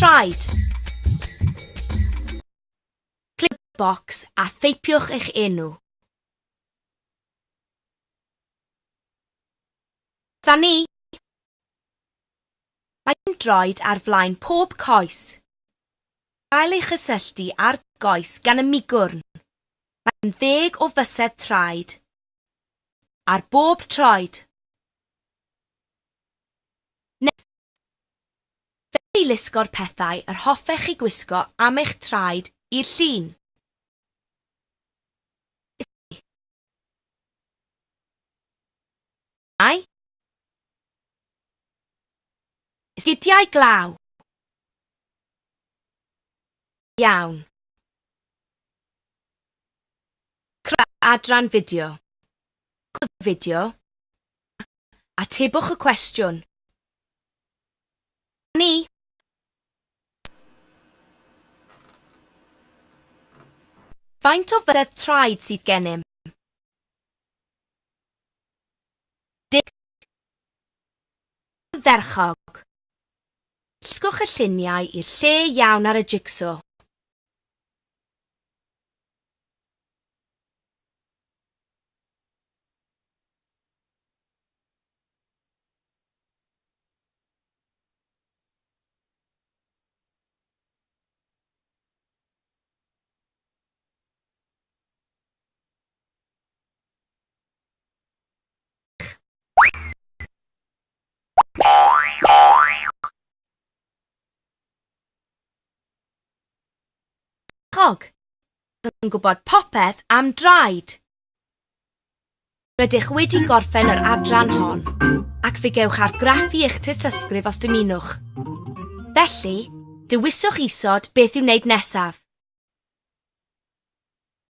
traed. Clic box a theipiwch eich enw. Dda ni. Mae'n droed ar flaen pob coes. Gael ei chysylltu ar goes gan y migwrn. Mae'n 10 o fysedd traed. Ar bob troed. Fe i lusgo'r pethau yr hoffech chi gwisgo am eich traed i'r llun. Esgidiau glaw. Iawn. Creu adran fideo. Fideo. Atebwch y cwestiwn. Ni. Faint o fysedd traed sydd gennym? 10. Ferchog. Llysgwch y lluniau i'r lle iawn ar y jigsaw. Yn gwybod popeth am draed. Rydych wedi gorffen yr adran hon, ac fe gewch argraffu eich tystysgrif os dymunwch. Felly, dewiswch isod beth i'w wneud nesaf.